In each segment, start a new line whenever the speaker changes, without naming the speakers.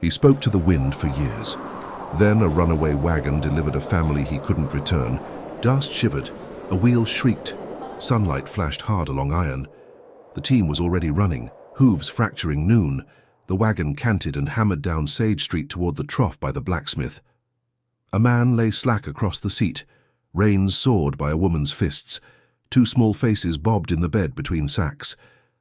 He spoke to the wind for years. Then a runaway wagon delivered a family he couldn't return. Dust shivered. A wheel shrieked. Sunlight flashed hard along iron. The team was already running, hooves fracturing noon. The wagon canted and hammered down Sage Street toward the trough by the blacksmith. A man lay slack across the seat, reins sawed by a woman's fists. Two small faces bobbed in the bed between sacks.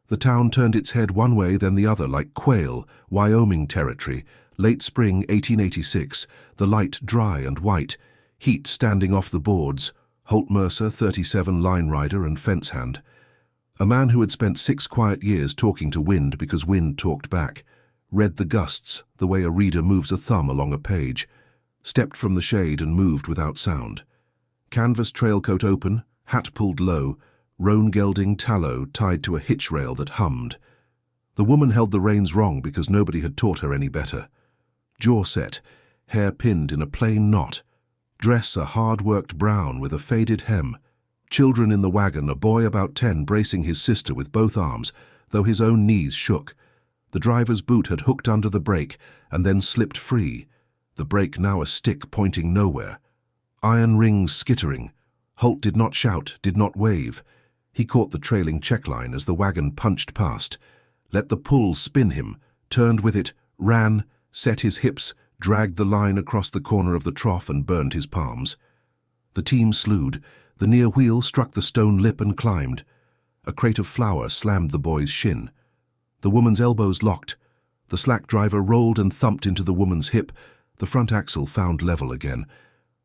The town turned its head one way, then the other, like quail, Wyoming territory, late spring 1886, the light dry and white, heat standing off the boards, Holt Mercer, 37, line rider and fence hand. A man who had spent 6 quiet years talking to wind because wind talked back, read the gusts the way a reader moves a thumb along a page, stepped from the shade and moved without sound. Canvas trailcoat open, hat pulled low, roan gelding tallow tied to a hitch rail that hummed. The woman held the reins wrong because nobody had taught her any better. Jaw set, hair pinned in a plain knot, dress a hard-worked brown with a faded hem. Children in the wagon, a boy about 10 bracing his sister with both arms, though his own knees shook. The driver's boot had hooked under the brake and then slipped free, the brake now a stick pointing nowhere. Iron rings skittering. Holt did not shout, did not wave. He caught the trailing checkline as the wagon punched past, let the pull spin him, turned with it, ran, set his hips, dragged the line across the corner of the trough and burned his palms. The team slewed. The near wheel struck the stone lip and climbed. A crate of flour slammed the boy's shin. The woman's elbows locked. The slack driver rolled and thumped into the woman's hip. The front axle found level again.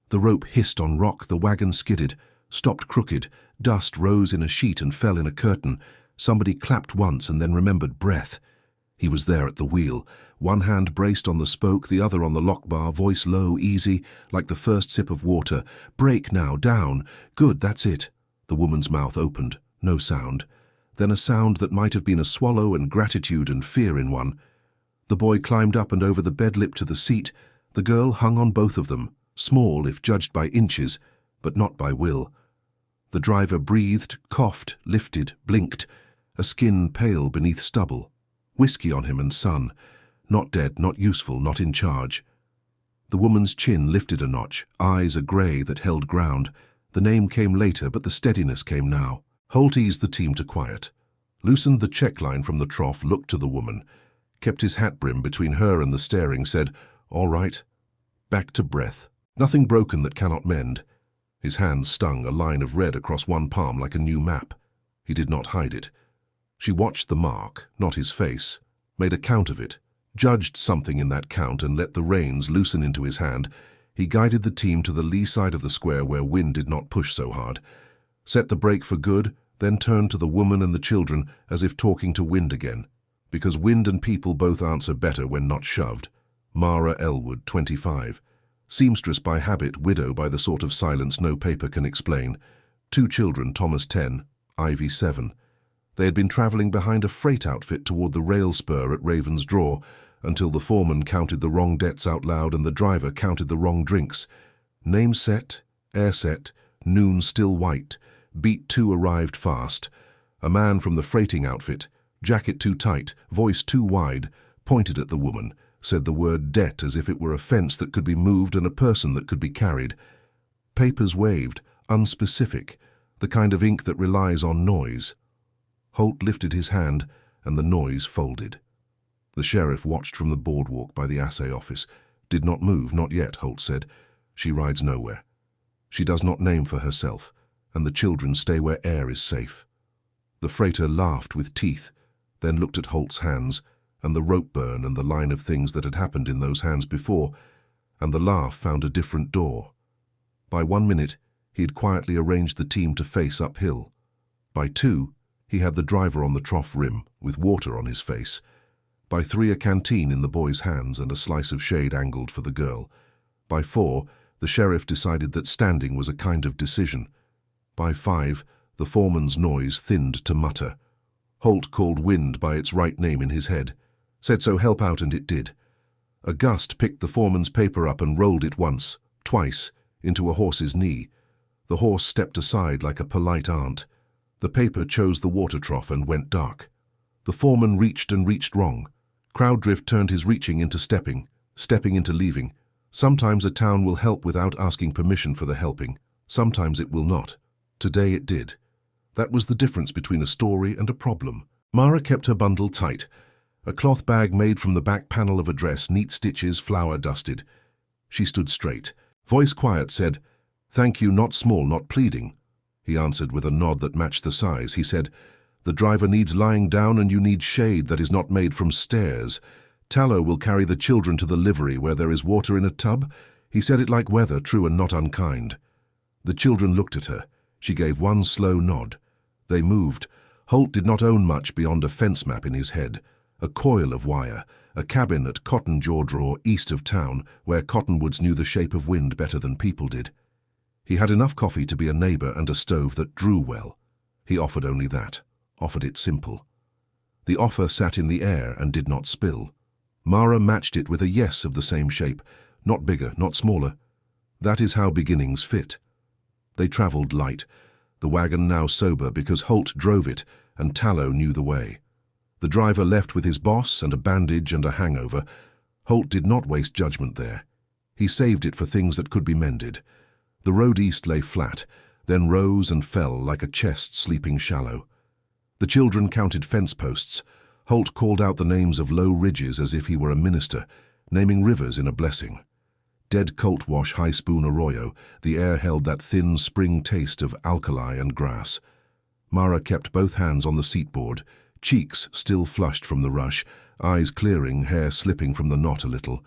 The rope hissed on rock. The wagon skidded, stopped crooked. Dust rose in a sheet and fell in a curtain. Somebody clapped once and then remembered breath. He was there at the wheel, one hand braced on the spoke, the other on the lock bar, voice low, easy, like the first sip of water. Brake now, down. Good, that's it. The woman's mouth opened. No sound. Then a sound that might have been a swallow and gratitude and fear in one. The boy climbed up and over the bed lip to the seat. The girl hung on both of them, small if judged by inches, but not by will. The driver breathed, coughed, lifted, blinked, a skin pale beneath stubble. Whiskey on him and sun. Not dead, not useful, not in charge. The woman's chin lifted a notch, eyes a grey that held ground. The name came later, but the steadiness came now. Holt eased the team to quiet, loosened the checkline from the trough, looked to the woman, kept his hat brim between her and the steering, said, "All right." Back to breath. Nothing broken that cannot mend. His hands stung, a line of red across one palm like a new map. He did not hide it. She watched the mark, not his face, made a count of it, judged something in that count and let the reins loosen into his hand. He guided the team to the lee side of the square where wind did not push so hard, set the brake for good, then turned to the woman and the children as if talking to wind again, because wind and people both answer better when not shoved. Mara Elwood, 25. Seamstress by habit, widow by the sort of silence no paper can explain. 2 children, Thomas 10, Ivy 7. They had been travelling behind a freight outfit toward the rail spur at Raven's Draw until the foreman counted the wrong debts out loud and the driver counted the wrong drinks. Name set, air set, noon still white. Beat 2 arrived fast. A man from the freighting outfit, jacket too tight, voice too wide, pointed at the woman, said the word debt as if it were a fence that could be moved and a person that could be carried. Papers waved, unspecific, the kind of ink that relies on noise. Holt lifted his hand, and the noise folded. The sheriff watched from the boardwalk by the assay office. Did not move, not yet, Holt said. She rides nowhere. She does not name for herself, and the children stay where air is safe. The freighter laughed with teeth, then looked at Holt's hands, and the rope burn and the line of things that had happened in those hands before, and the laugh found a different door. By 1 minute, he had quietly arranged the team to face uphill. By 2, he had the driver on the trough rim, with water on his face. By 3, a canteen in the boy's hands and a slice of shade angled for the girl. By 4, the sheriff decided that standing was a kind of decision. By 5, the foreman's noise thinned to mutter. Holt called wind by its right name in his head, said so help out, and it did. A gust picked the foreman's paper up and rolled it once, twice, into a horse's knee. The horse stepped aside like a polite aunt. The paper chose the water trough and went dark. The foreman reached and reached wrong, Crowd drift turned his reaching into stepping, stepping into leaving. Sometimes a town will help without asking permission for the helping. Sometimes it will not. Today it did. That was the difference between a story and a problem. Mara kept her bundle tight. A cloth bag made from the back panel of a dress, neat stitches, flour dusted. She stood straight. Voice quiet said, "Thank you, not small, not pleading." He answered with a nod that matched the size. He said, "The driver needs lying down and you need shade that is not made from stairs. Tallow will carry the children to the livery where there is water in a tub." He said it like weather, true and not unkind. The children looked at her. She gave one slow nod. They moved. Holt did not own much beyond a fence map in his head. A coil of wire, a cabin at Cotton Jaw Draw east of town, where cottonwoods knew the shape of wind better than people did. He had enough coffee to be a neighbor and a stove that drew well. He offered only that, offered it simple. The offer sat in the air and did not spill. Mara matched it with a yes of the same shape, not bigger, not smaller. That is how beginnings fit. They traveled light, the wagon now sober because Holt drove it and Tallow knew the way. The driver left with his boss and a bandage and a hangover. Holt did not waste judgment there. He saved it for things that could be mended. The road east lay flat, then rose and fell like a chest sleeping shallow. The children counted fence posts. Holt called out the names of low ridges as if he were a minister, naming rivers in a blessing. Dead Colt Wash High Spoon Arroyo, the air held that thin spring taste of alkali and grass. Mara kept both hands on the seatboard, cheeks still flushed from the rush, eyes clearing, hair slipping from the knot a little.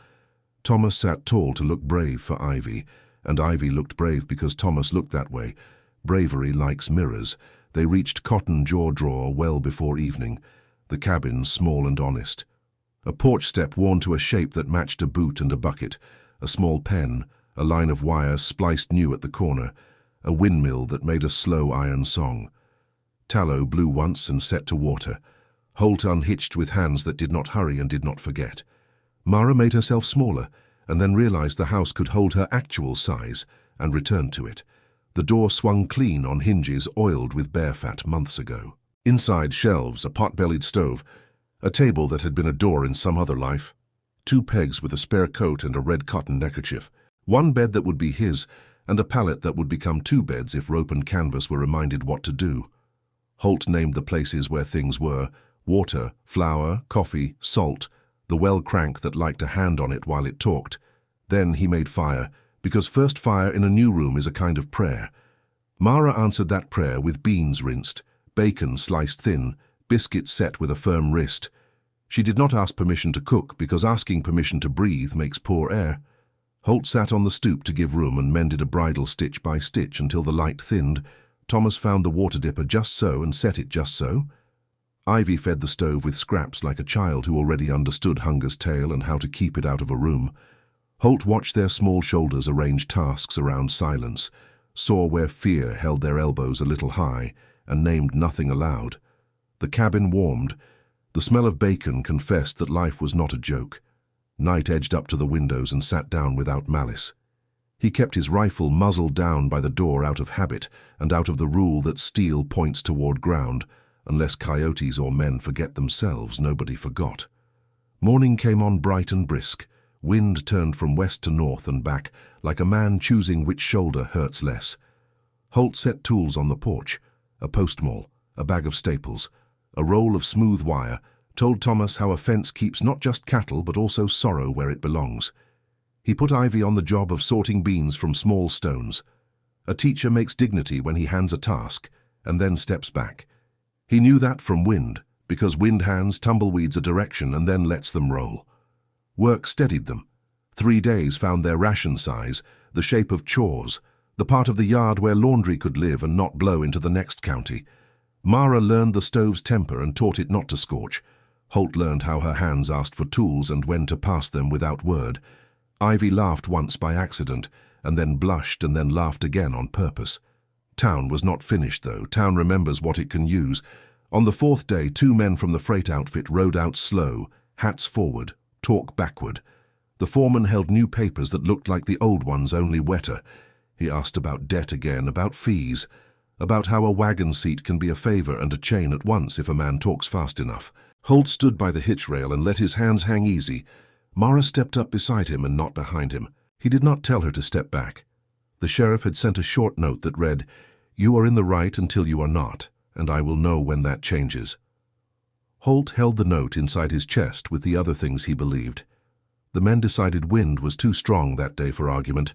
Thomas sat tall to look brave for Ivy, and Ivy looked brave because Thomas looked that way. Bravery likes mirrors. They reached Cotton Jaw Draw well before evening, the cabin small and honest. A porch step worn to a shape that matched a boot and a bucket, a small pen, a line of wire spliced new at the corner, a windmill that made a slow iron song. Tallow blew once and set to water. Holt unhitched with hands that did not hurry and did not forget. Mara made herself smaller, and then realized the house could hold her actual size, and returned to it. The door swung clean on hinges oiled with bear fat months ago. Inside, shelves, a pot-bellied stove, a table that had been a door in some other life, 2 pegs with a spare coat and a red cotton neckerchief, 1 bed that would be his, and a pallet that would become 2 beds if rope and canvas were reminded what to do. Holt named the places where things were: water, flour, coffee, salt, the well crank that liked a hand on it while it talked. Then he made fire, because first fire in a new room is a kind of prayer. Mara answered that prayer with beans rinsed, bacon sliced thin, biscuits set with a firm wrist. She did not ask permission to cook, because asking permission to breathe makes poor air. Holt sat on the stoop to give room and mended a bridle stitch by stitch until the light thinned. Thomas found the water dipper just so and set it just so. Ivy fed the stove with scraps like a child who already understood hunger's tale and how to keep it out of a room. Holt watched their small shoulders arrange tasks around silence, saw where fear held their elbows a little high, and named nothing aloud. The cabin warmed. The smell of bacon confessed that life was not a joke. Night edged up to the windows and sat down without malice. He kept his rifle muzzled down by the door out of habit and out of the rule that steel points toward ground. Unless coyotes or men forget themselves, nobody forgot. Morning came on bright and brisk. Wind turned from west to north and back, like a man choosing which shoulder hurts less. Holt set tools on the porch: a post maul, a bag of staples, a roll of smooth wire, told Thomas how a fence keeps not just cattle but also sorrow where it belongs. He put Ivy on the job of sorting beans from small stones. A teacher makes dignity when he hands a task, and then steps back. He knew that from wind, because wind hands tumbleweeds a direction and then lets them roll. Work steadied them. 3 days found their ration size, the shape of chores, the part of the yard where laundry could live and not blow into the next county. Mara learned the stove's temper and taught it not to scorch. Holt learned how her hands asked for tools and when to pass them without word. Ivy laughed once by accident, and then blushed and then laughed again on purpose. Town was not finished, though. Town remembers what it can use. On the 4th day, 2 men from the freight outfit rode out slow, hats forward, talk backward. The foreman held new papers that looked like the old ones, only wetter. He asked about debt again, about fees, about how a wagon seat can be a favor and a chain at once if a man talks fast enough. Holt stood by the hitch rail and let his hands hang easy. Mara stepped up beside him and not behind him. He did not tell her to step back. The sheriff had sent a short note that read, "You are in the right until you are not, and I will know when that changes." Holt held the note inside his chest with the other things he believed. The men decided Wind was too strong that day for argument.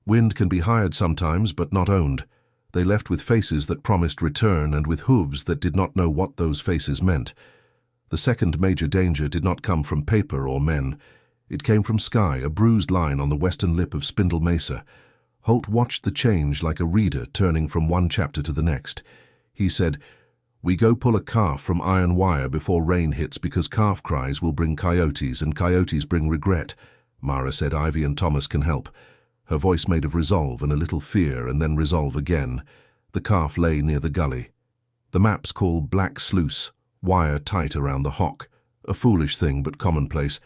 Wind can be hired sometimes, but not owned. They left with faces that promised return and with hooves that did not know what those faces meant. The second major danger did not come from paper or men. It came from sky, a bruised line on the western lip of Spindle Mesa. Holt watched the change like a reader turning from one chapter to the next. He said, "We go pull a calf from iron wire before rain hits because calf cries will bring coyotes and coyotes bring regret." Mara said Ivy and Thomas can help. Her voice made of resolve and a little fear and then resolve again. The calf lay near the gully. The maps call Black Sluice, wire tight around the hock. A foolish thing but commonplace.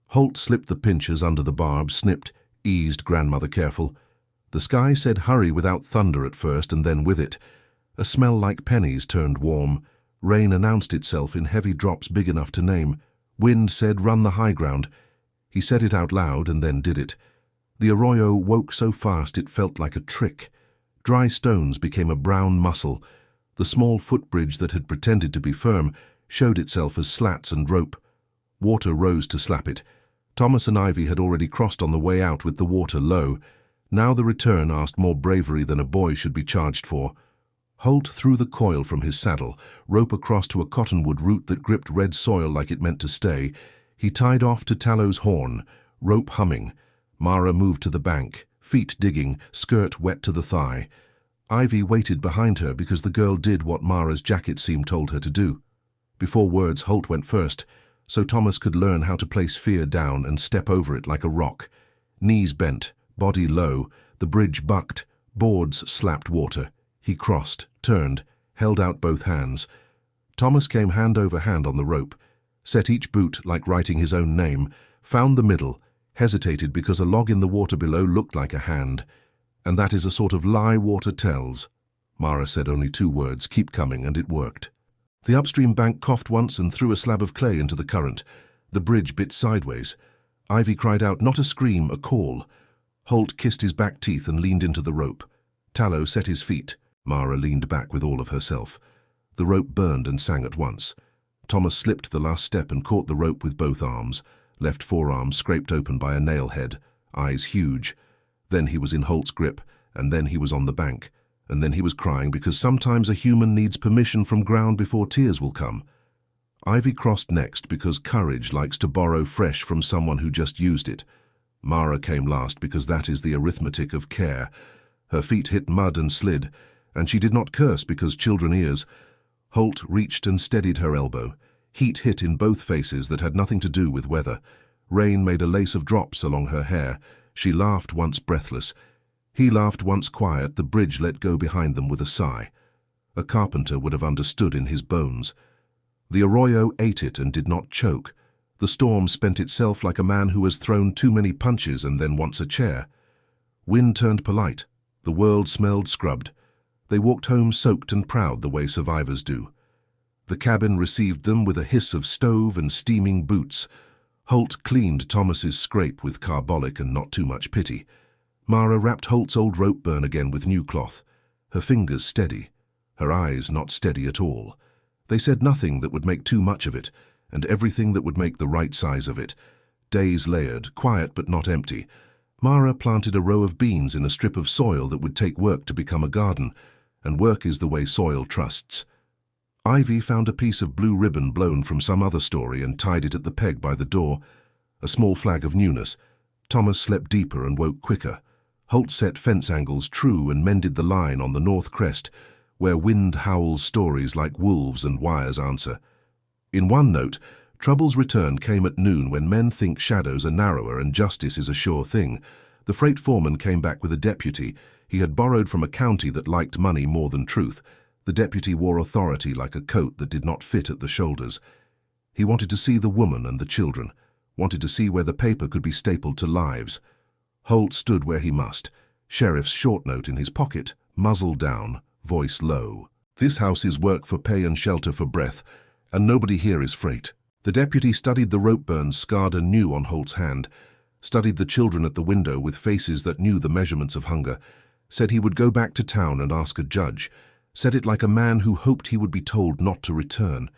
Holt slipped the pinchers under the barb, snipped, eased grandmother careful. The sky said hurry without thunder at first and then with it. A smell like pennies turned warm. Rain announced itself in heavy drops big enough to name. Wind said run the high ground. He said it out loud and then did it. The arroyo woke so fast it felt like a trick. Dry stones became a brown muscle. The small footbridge that had pretended to be firm showed itself as slats and rope. Water rose to slap it. Thomas and Ivy had already crossed on the way out with the water low. Now the return asked more bravery than a boy should be charged for. Holt threw the coil from his saddle, rope across to a cottonwood root that gripped red soil like it meant to stay. He tied off to Tallow's horn, rope humming. Mara moved to the bank, feet digging, skirt wet to the thigh. Ivy waited behind her because the girl did what Mara's jacket seam told her to do. Before words, Holt went first, so Thomas could learn how to place fear down and step over it like a rock. Knees bent, body low, the bridge bucked, boards slapped water. He crossed, turned, held out both hands. Thomas came hand over hand on the rope, set each boot like writing his own name, found the middle, hesitated because a log in the water below looked like a hand. And that is a sort of lie water tells. Mara said only 2 words, keep coming, and it worked. The upstream bank coughed once and threw a slab of clay into the current. The bridge bit sideways. Ivy cried out, not a scream, a call. Holt kissed his back teeth and leaned into the rope. Tallow set his feet. Mara leaned back with all of herself. The rope burned and sang at once. Thomas slipped the last step and caught the rope with both arms, left forearm scraped open by a nail head, eyes huge. Then he was in Holt's grip, and then he was on the bank, and then he was crying because sometimes a human needs permission from ground before tears will come. Ivy crossed next because courage likes to borrow fresh from someone who just used it. Mara came last because that is the arithmetic of care. Her feet hit mud and slid, and she did not curse because children ears. Holt reached and steadied her elbow. Heat hit in both faces that had nothing to do with weather. Rain made a lace of drops along her hair. She laughed once breathless. He laughed once quiet. The bridge let go behind them with a sigh. A carpenter would have understood in his bones. The arroyo ate it and did not choke. The storm spent itself like a man who has thrown too many punches and then wants a chair. Wind turned polite. The world smelled scrubbed. They walked home soaked and proud the way survivors do. The cabin received them with a hiss of stove and steaming boots. Holt cleaned Thomas's scrape with carbolic and not too much pity. Mara wrapped Holt's old rope burn again with new cloth. Her fingers steady, her eyes not steady at all. They said nothing that would make too much of it, and everything that would make the right size of it. Days layered, quiet but not empty. Mara planted a row of beans in a strip of soil that would take work to become a garden, and work is the way soil trusts. Ivy found a piece of blue ribbon blown from some other story and tied it at the peg by the door, a small flag of newness. Thomas slept deeper and woke quicker. Holt set fence angles true and mended the line on the north crest, where wind howls stories like wolves and wires answer. In one note, trouble's return came at noon when men think shadows are narrower and justice is a sure thing. The freight foreman came back with a deputy. He had borrowed from a county that liked money more than truth. The deputy wore authority like a coat that did not fit at the shoulders. He wanted to see the woman and the children, wanted to see where the paper could be stapled to lives. Holt stood where he must, sheriff's short note in his pocket, muzzle down, voice low. This house is work for pay and shelter for breath, and nobody here is freight. The deputy studied the rope burns scarred anew on Holt's hand, studied the children at the window with faces that knew the measurements of hunger, said he would go back to town and ask a judge, said it like a man who hoped he would be told not to return.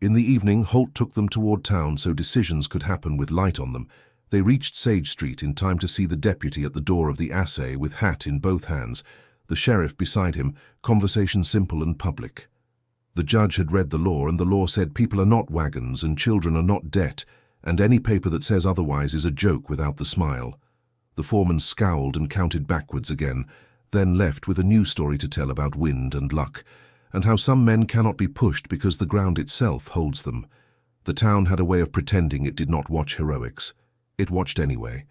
In the evening, Holt took them toward town so decisions could happen with light on them. They reached Sage Street in time to see the deputy at the door of the assay with hat in both hands, the sheriff beside him, conversation simple and public. The judge had read the law, and the law said people are not wagons and children are not debt, and any paper that says otherwise is a joke without the smile. The foreman scowled and counted backwards again, then left with a new story to tell about wind and luck, and how some men cannot be pushed because the ground itself holds them. The town had a way of pretending it did not watch heroics. It watched anyway.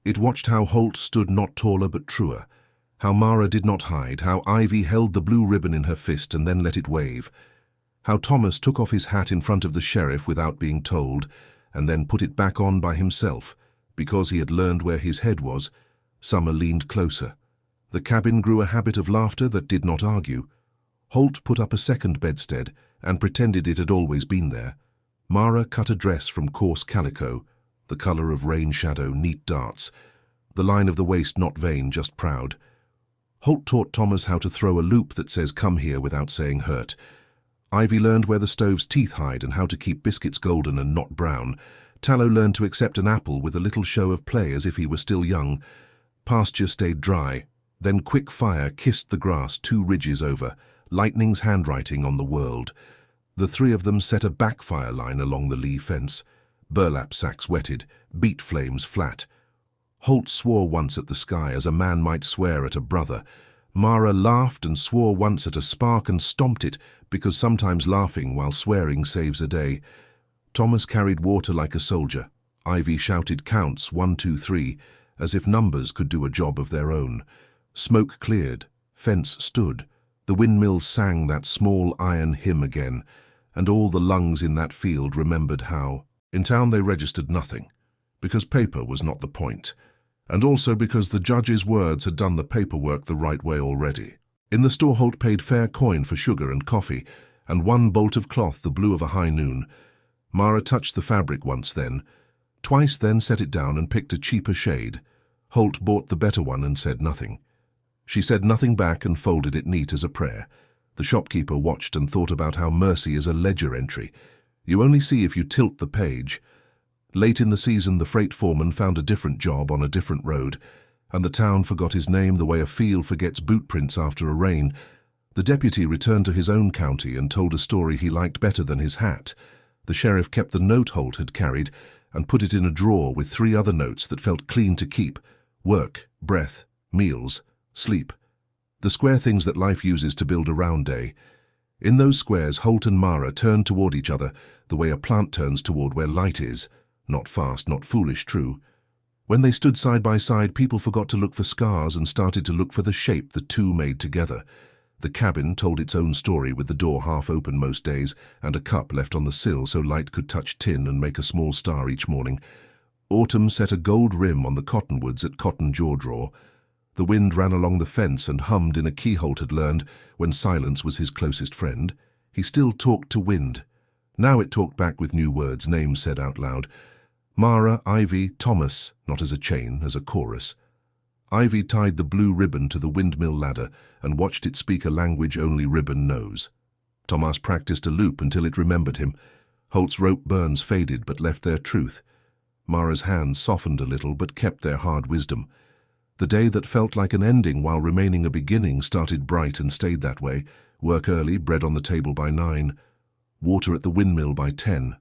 It watched how Holt stood not taller but truer, how Mara did not hide, how Ivy held the blue ribbon in her fist and then let it wave, how Thomas took off his hat in front of the sheriff without being told, and then put it back on by himself, because he had learned where his head was. Summer leaned closer. The cabin grew a habit of laughter that did not argue. Holt put up a second bedstead and pretended it had always been there. Mara cut a dress from coarse calico, the color of rain shadow, neat darts, the line of the waist not vain, just proud. Holt taught Thomas how to throw a loop that says "come here" without saying hurt. Ivy learned where the stove's teeth hide and how to keep biscuits golden and not brown. Tallow learned to accept an apple with a little show of play as if he were still young. Pasture stayed dry. Then quick fire kissed the grass 2 ridges over, lightning's handwriting on the world. The 3 of them set a backfire line along the lee fence. Burlap sacks wetted, beet flames flat. Holt swore once at the sky as a man might swear at a brother. Mara laughed and swore once at a spark and stomped it, because sometimes laughing while swearing saves a day. Thomas carried water like a soldier. Ivy shouted counts 1, 2, 3, as if numbers could do a job of their own. Smoke cleared. Fence stood. The windmills sang that small iron hymn again, and all the lungs in that field remembered how. In town they registered nothing, because paper was not the point, and also because the judge's words had done the paperwork the right way already. In the store Holt paid fair coin for sugar and coffee, and 1 bolt of cloth the blue of a high noon. Mara touched the fabric once then, twice then set it down and picked a cheaper shade. Holt bought the better one and said nothing. She said nothing back and folded it neat as a prayer. The shopkeeper watched and thought about how mercy is a ledger entry. You only see if you tilt the page. Late in the season, the freight foreman found a different job on a different road, and the town forgot his name the way a field forgets boot prints after a rain. The deputy returned to his own county and told a story he liked better than his hat. The sheriff kept the note Holt had carried and put it in a drawer with 3 other notes that felt clean to keep: work, breath, meals, sleep. The square things that life uses to build a round day. In those squares, Holt and Mara turned toward each other the way a plant turns toward where light is. Not fast, not foolish, true. When they stood side by side, people forgot to look for scars and started to look for the shape the 2 made together. The cabin told its own story with the door half open most days and a cup left on the sill so light could touch tin and make a small star each morning. Autumn set a gold rim on the cottonwoods at Cotton Jaw Draw. The wind ran along the fence and hummed in a key Holt had learned when silence was his closest friend. He still talked to wind. Now it talked back with new words, names said out loud. Mara, Ivy, Thomas, not as a chain, as a chorus. Ivy tied the blue ribbon to the windmill ladder and watched it speak a language only ribbon knows. Thomas practiced a loop until it remembered him. Holt's rope burns faded but left their truth. Mara's hands softened a little but kept their hard wisdom. The day that felt like an ending while remaining a beginning started bright and stayed that way. Work early, bread on the table by 9, water at the windmill by 10.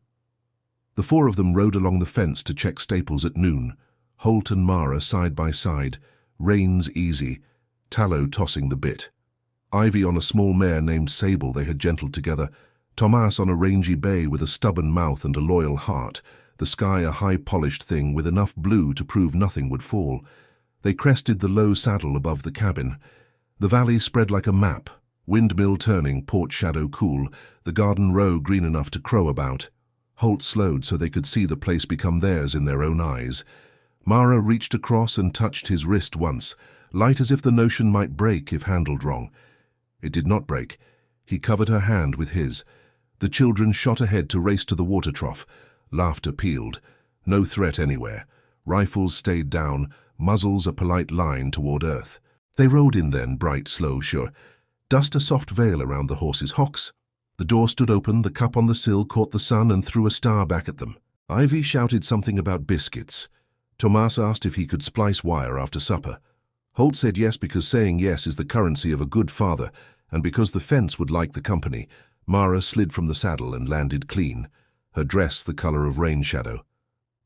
The 4 of them rode along the fence to check staples at noon, Holt and Mara side by side, reins easy, Tallow tossing the bit. Ivy on a small mare named Sable they had gentled together, Thomas on a rangy bay with a stubborn mouth and a loyal heart, the sky a high-polished thing with enough blue to prove nothing would fall. They crested the low saddle above the cabin. The valley spread like a map, windmill turning, porch shadow cool, the garden row green enough to crow about. Holt slowed so they could see the place become theirs in their own eyes. Mara reached across and touched his wrist once, light as if the notion might break if handled wrong. It did not break. He covered her hand with his. The children shot ahead to race to the water trough. Laughter pealed. No threat anywhere. Rifles stayed down, muzzles a polite line toward earth. They rode in then, bright, slow, sure. Dust a soft veil around the horses' hocks. The door stood open, the cup on the sill caught the sun and threw a star back at them. Ivy shouted something about biscuits. Tomas asked if he could splice wire after supper. Holt said yes because saying yes is the currency of a good father, and because the fence would like the company. Mara slid from the saddle and landed clean, her dress the color of rain shadow.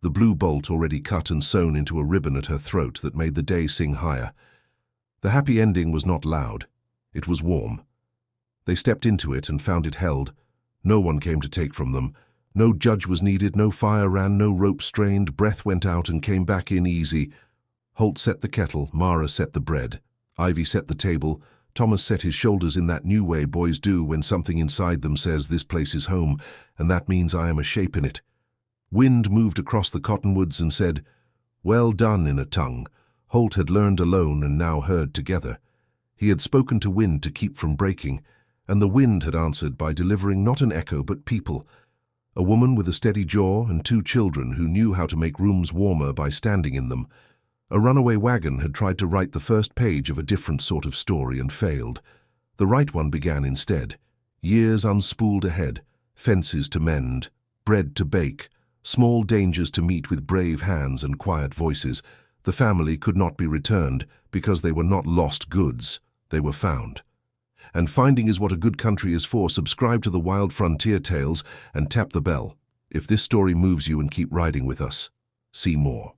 The blue bolt already cut and sewn into a ribbon at her throat that made the day sing higher. The happy ending was not loud. It was warm. They stepped into it and found it held. No one came to take from them. No judge was needed, no fire ran, no rope strained, breath went out and came back in easy. Holt set the kettle, Mara set the bread. Ivy set the table. Thomas set his shoulders in that new way boys do when something inside them says this place is home, and that means I am a shape in it. Wind moved across the cottonwoods and said, "Well done," in a tongue. Holt had learned alone and now heard together. He had spoken to wind to keep from breaking, and the wind had answered by delivering not an echo but people. A woman with a steady jaw and 2 children who knew how to make rooms warmer by standing in them. A runaway wagon had tried to write the first page of a different sort of story and failed. The right one began instead. Years unspooled ahead, fences to mend, bread to bake, small dangers to meet with brave hands and quiet voices. The family could not be returned because they were not lost goods, they were found. And finding is what a good country is for. Subscribe to the Wild Frontier Tales and tap the bell. If this story moves you and keep riding with us, see more.